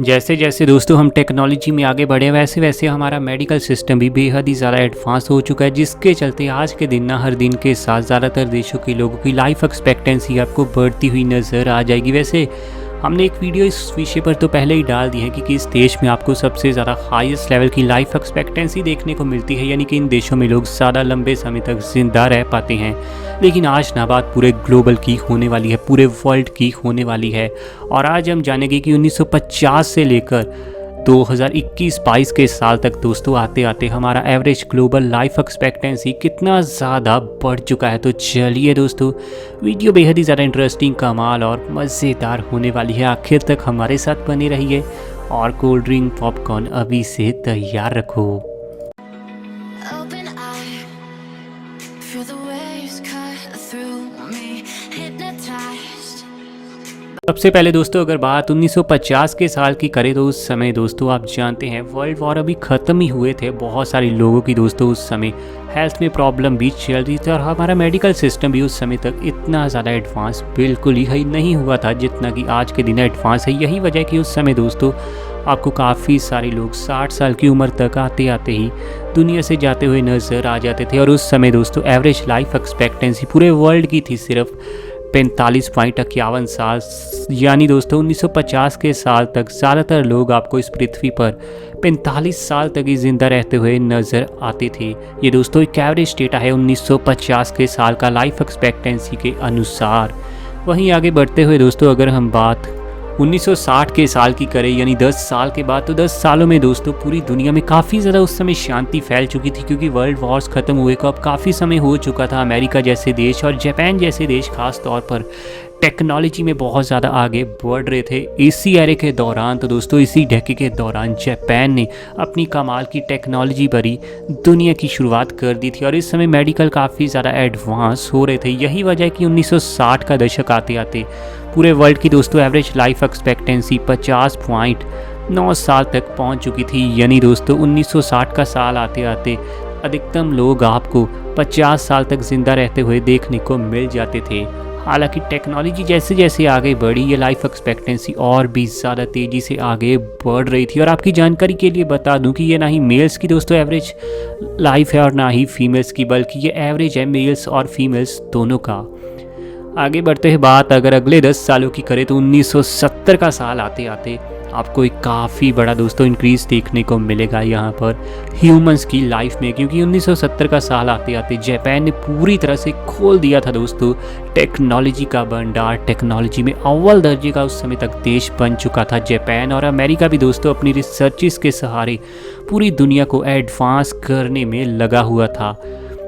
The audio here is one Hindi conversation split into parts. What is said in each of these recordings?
जैसे जैसे दोस्तों हम टेक्नोलॉजी में आगे बढ़े वैसे वैसे हमारा मेडिकल सिस्टम भी बेहद ही ज़्यादा एडवांस हो चुका है, जिसके चलते आज के दिन ना हर दिन के साथ ज़्यादातर देशों के लोगों की लाइफ एक्सपेक्टेंसी आपको बढ़ती हुई नज़र आ जाएगी। वैसे हमने एक वीडियो इस विषय पर तो पहले ही डाल दी है कि किस देश में आपको सबसे ज़्यादा हाईएस्ट लेवल की लाइफ एक्सपेक्टेंसी देखने को मिलती है, यानी कि इन देशों में लोग ज़्यादा लंबे समय तक जिंदा रह पाते हैं। लेकिन आज ना बात पूरे ग्लोबल की होने वाली है, पूरे वर्ल्ड की होने वाली है। और आज हम जानेंगे कि 1950 से लेकर 2021-22 के साल तक दोस्तों आते आते हमारा एवरेज ग्लोबल लाइफ एक्सपेक्टेंसी कितना ज़्यादा बढ़ चुका है। तो चलिए दोस्तों, वीडियो बेहद ही ज़्यादा इंटरेस्टिंग, कमाल और मज़ेदार होने वाली है। आखिर तक हमारे साथ बने रहिए और कोल्ड ड्रिंक पॉपकॉर्न अभी से तैयार रखो। Open eye, feel the waves cut through me, hypnotized. सबसे पहले दोस्तों अगर बात 1950 के साल की करें तो उस समय दोस्तों आप जानते हैं वर्ल्ड वॉर अभी ख़त्म ही हुए थे। बहुत सारे लोगों की दोस्तों उस समय हेल्थ में प्रॉब्लम भी चल रही थी और हमारा मेडिकल सिस्टम भी उस समय तक इतना ज़्यादा एडवांस बिल्कुल ही नहीं हुआ था जितना कि आज के दिन एडवांस है। यही वजह कि उस समय दोस्तों आपको काफ़ी सारे लोग 60 साल की उम्र तक आते आते ही दुनिया से जाते हुए नज़र आ जाते थे। और उस समय दोस्तों एवरेज लाइफ एक्सपेक्टेंसी पूरे वर्ल्ड की थी सिर्फ 45.51 साल, यानी दोस्तों 1950 के साल तक ज़्यादातर लोग आपको इस पृथ्वी पर 45 साल तक ही ज़िंदा रहते हुए नज़र आते थे। ये दोस्तों एक एवरेज डेटा है 1950 के साल का लाइफ एक्सपेक्टेंसी के अनुसार। वहीं आगे बढ़ते हुए दोस्तों अगर हम बात 1960 के साल की करें, यानी 10 साल के बाद, तो 10 सालों में दोस्तों पूरी दुनिया में काफ़ी ज़्यादा उस समय शांति फैल चुकी थी, क्योंकि वर्ल्ड वॉर्स ख़त्म हुए को अब काफ़ी समय हो चुका था। अमेरिका जैसे देश और जापान जैसे देश खास तौर पर टेक्नोलॉजी में बहुत ज़्यादा आगे बढ़ रहे थे। इसी एरे के दौरान तो दोस्तों इसी ढके के दौरान जापान ने अपनी कमाल की टेक्नोलॉजी भरी दुनिया की शुरुआत कर दी थी और इस समय मेडिकल काफ़ी ज़्यादा एडवांस हो रहे थे। यही वजह है कि 1960 का दशक आते आते पूरे वर्ल्ड की दोस्तों एवरेज लाइफ एक्सपेक्टेंसी 50.9 साल तक पहुंच चुकी थी। यानी दोस्तों 1960 का साल आते आते अधिकतम लोग आपको 50 साल तक ज़िंदा रहते हुए देखने को मिल जाते थे। हालांकि टेक्नोलॉजी जैसे जैसे आगे बढ़ी, ये लाइफ एक्सपेक्टेंसी और भी ज़्यादा तेज़ी से आगे बढ़ रही थी। और आपकी जानकारी के लिए बता दूं कि ये ना ही मेल्स की दोस्तों एवरेज लाइफ है और ना ही फीमेल्स की, बल्कि ये एवरेज है मेल्स और फीमेल्स दोनों का। आगे बढ़ते हैं बात अगर अगले 10 सालों की करें तो 1970 का साल आते आते आपको एक काफ़ी बड़ा दोस्तों इंक्रीज़ देखने को मिलेगा यहाँ पर ह्यूमंस की लाइफ में, क्योंकि 1970 का साल आते आते जापान ने पूरी तरह से खोल दिया था दोस्तों टेक्नोलॉजी का भंडार। टेक्नोलॉजी में अव्वल दर्जे का उस समय तक देश बन चुका था जापान, और अमेरिका भी दोस्तों अपनी रिसर्चेस के सहारे पूरी दुनिया को एडवांस करने में लगा हुआ था।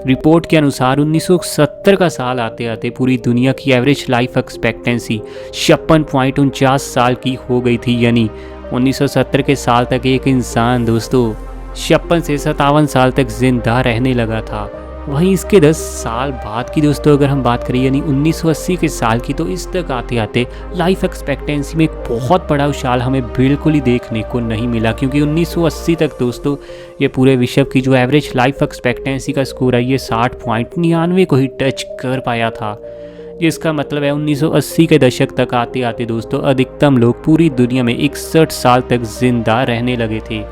रिपोर्ट के अनुसार 1970 का साल आते आते पूरी दुनिया की एवरेज लाइफ एक्सपेक्टेंसी 56.49 साल की हो गई थी। यानी 1970 के साल तक एक इंसान दोस्तों 56 से 57 साल तक जिंदा रहने लगा था। वहीं इसके 10 साल बाद की दोस्तों अगर हम बात करें, यानी 1980 के साल की, तो इस तक आते आते लाइफ एक्सपेक्टेंसी में एक बहुत बड़ा उछाल हमें बिल्कुल ही देखने को नहीं मिला, क्योंकि 1980 तक दोस्तों ये पूरे विश्व की जो एवरेज लाइफ एक्सपेक्टेंसी का स्कोर है ये 60.99 को ही टच कर पाया था। जिसका मतलब है 1980 के दशक तक आते आते दोस्तों अधिकतम लोग पूरी दुनिया में 61 साल तक जिंदा रहने लगे थे।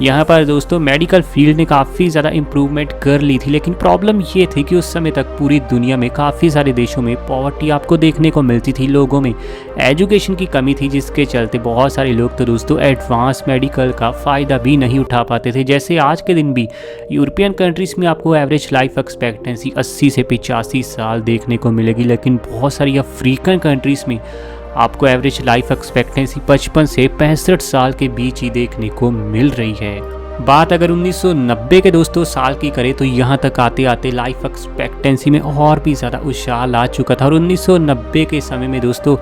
यहाँ पर दोस्तों मेडिकल फील्ड ने काफ़ी ज़्यादा इम्प्रूवमेंट कर ली थी, लेकिन प्रॉब्लम ये थी कि उस समय तक पूरी दुनिया में काफ़ी सारे देशों में पॉवर्टी आपको देखने को मिलती थी। लोगों में एजुकेशन की कमी थी, जिसके चलते बहुत सारे लोग तो दोस्तों एडवांस मेडिकल का फ़ायदा भी नहीं उठा पाते थे। जैसे आज के दिन भी यूरोपियन कंट्रीज़ में आपको एवरेज लाइफ एक्सपेक्टेंसी 80 से 85 साल देखने को मिलेगी, लेकिन बहुत सारी अफ्रीकन कंट्रीज़ में आपको एवरेज लाइफ एक्सपेक्टेंसी 55 से 65 साल के बीच ही देखने को मिल रही है। बात अगर 1990 के दोस्तों साल की करें तो यहाँ तक आते आते लाइफ एक्सपेक्टेंसी में और भी ज़्यादा उछाल आ चुका था। और 1990 के समय में दोस्तों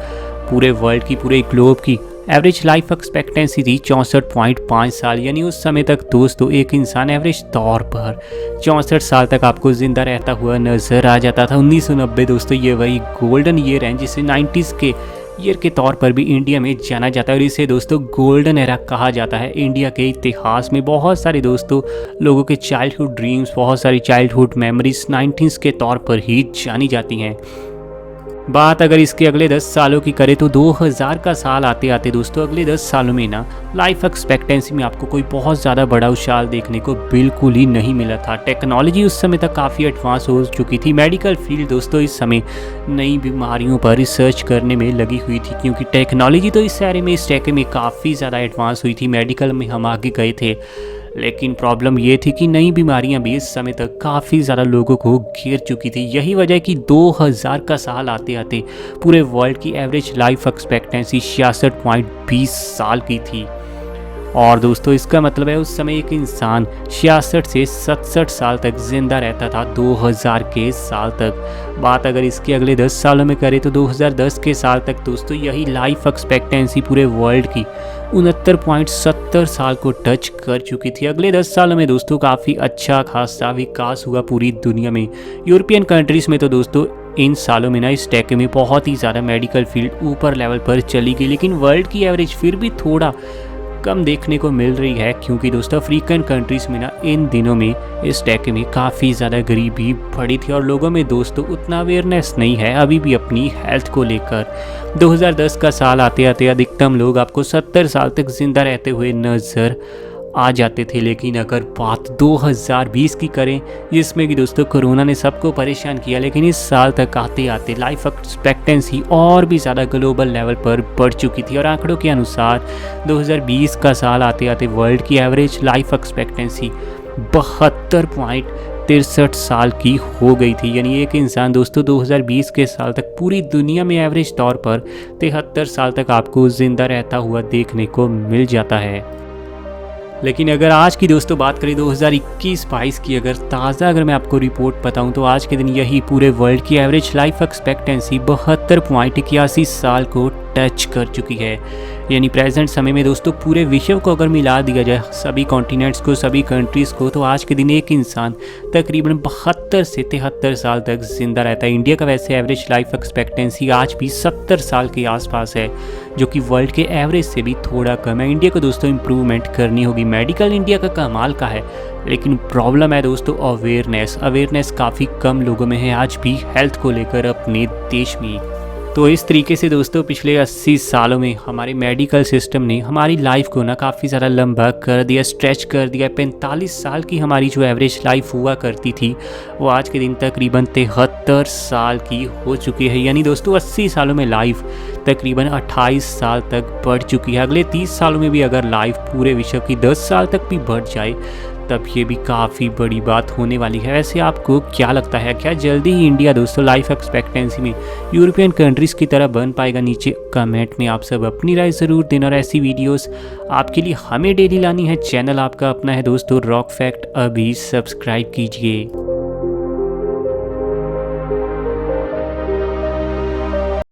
पूरे वर्ल्ड की, पूरे ग्लोब की एवरेज लाइफ एक्सपेक्टेंसी थी 64.5 साल। यानी उस समय तक दोस्तों एक इंसान एवरेज तौर पर 64 साल तक आपको ज़िंदा रहता हुआ नज़र आ जाता था। 1990 दोस्तों ये वही गोल्डन ईयर है जिसे 90s के ईयर के तौर पर भी इंडिया में जाना जाता है, और इसे दोस्तों गोल्डन एरा कहा जाता है। इंडिया के इतिहास में बहुत सारे दोस्तों लोगों के चाइल्डहुड ड्रीम्स, बहुत सारी चाइल्डहुड मेमोरीज 90s के तौर पर ही जानी जाती हैं। बात अगर इसके अगले 10 सालों की करें तो 2000 का साल आते आते दोस्तों अगले 10 सालों में ना लाइफ एक्सपेक्टेंसी में आपको कोई बहुत ज़्यादा बड़ा उछाल देखने को बिल्कुल ही नहीं मिला था। टेक्नोलॉजी उस समय तक काफ़ी एडवांस हो चुकी थी। मेडिकल फील्ड दोस्तों इस समय नई बीमारियों पर रिसर्च करने में लगी हुई थी, क्योंकि टेक्नोलॉजी तो इस एरे में इस टेक में काफ़ी ज़्यादा एडवांस हुई थी। मेडिकल में हम आगे गए थे, लेकिन प्रॉब्लम ये थी कि नई बीमारियां भी इस समय तक काफ़ी ज़्यादा लोगों को घेर चुकी थी। यही वजह कि 2000 का साल आते आते पूरे वर्ल्ड की एवरेज लाइफ एक्सपेक्टेंसी 66.20 साल की थी। और दोस्तों इसका मतलब है उस समय एक इंसान 66 से 67 साल तक जिंदा रहता था 2000 के साल तक। बात अगर इसके अगले 10 सालों में करें तो 2010 के साल तक दोस्तों यही लाइफ एक्सपेक्टेंसी पूरे वर्ल्ड की 69.70 साल को टच कर चुकी थी। अगले 10 सालों में दोस्तों काफ़ी अच्छा खासा विकास हुआ पूरी दुनिया में। यूरोपियन कंट्रीज़ में तो दोस्तों इन सालों में ना इस टेक में बहुत ही ज़्यादा मेडिकल फील्ड ऊपर लेवल पर चली गई, लेकिन वर्ल्ड की एवरेज फिर भी थोड़ा कम देखने को मिल रही है, क्योंकि दोस्तों अफ्रीकन कंट्रीज़ में ना इन दिनों में इस टेक में काफ़ी ज़्यादा गरीबी बढ़ी थी और लोगों में दोस्तों उतना अवेयरनेस नहीं है अभी भी अपनी हेल्थ को लेकर। 2010 का साल आते आते अधिकतम लोग आपको 70 साल तक जिंदा रहते हुए नज़र आ जाते थे, लेकिन अगर बात 2020 की करें जिसमें कि दोस्तों कोरोना ने सबको परेशान किया, लेकिन इस साल तक आते आते लाइफ एक्सपेक्टेंसी और भी ज़्यादा ग्लोबल लेवल पर बढ़ चुकी थी। और आंकड़ों के अनुसार 2020 का साल आते आते वर्ल्ड की एवरेज लाइफ एक्सपेक्टेंसी 72.63 साल की हो गई थी। यानी एक इंसान दोस्तों 2020 के साल तक पूरी दुनिया में एवरेज तौर पर 73 साल तक आपको ज़िंदा रहता हुआ देखने को मिल जाता है। लेकिन अगर आज की दोस्तों बात करें 2021-22 की अगर मैं आपको रिपोर्ट बताऊं तो आज के दिन यही पूरे वर्ल्ड की एवरेज लाइफ एक्सपेक्टेंसी 72.81 साल को टच कर चुकी है। यानी प्रेजेंट समय में दोस्तों पूरे विश्व को अगर मिला दिया जाए, सभी कॉन्टिनेंट्स को, सभी कंट्रीज़ को, तो आज के दिन एक इंसान तकरीबन 72 से 73 साल तक ज़िंदा रहता है। इंडिया का वैसे एवरेज लाइफ एक्सपेक्टेंसी आज भी 70 साल के आसपास है, जो कि वर्ल्ड के एवरेज से भी थोड़ा कम है। इंडिया को दोस्तों इम्प्रूवमेंट करनी होगी। मेडिकल इंडिया का कमाल का है, लेकिन प्रॉब्लम है दोस्तों अवेयरनेस काफ़ी कम लोगों में है आज भी हेल्थ को लेकर अपने देश में। तो इस तरीके से दोस्तों पिछले 80 सालों में हमारे मेडिकल सिस्टम ने हमारी लाइफ को ना काफ़ी ज़्यादा लंबा कर दिया, स्ट्रेच कर दिया। 45 साल की हमारी जो एवरेज लाइफ हुआ करती थी वो आज के दिन तकरीबन 73 साल की हो चुकी है। यानी दोस्तों 80 सालों में लाइफ तकरीबन 28 साल तक बढ़ चुकी है। अगले 30 सालों में भी अगर लाइफ पूरे विश्व की 10 साल तक भी बढ़ जाए तब ये भी काफ़ी बड़ी बात होने वाली है। वैसे आपको क्या लगता है, क्या जल्दी ही इंडिया दोस्तों लाइफ एक्सपेक्टेंसी में यूरोपियन कंट्रीज़ की तरह बन पाएगा? नीचे कमेंट में आप सब अपनी राय ज़रूर देना। और ऐसी वीडियोस आपके लिए हमें डेली लानी है। चैनल आपका अपना है दोस्तों रॉक फैक्ट, अभी सब्सक्राइब कीजिए।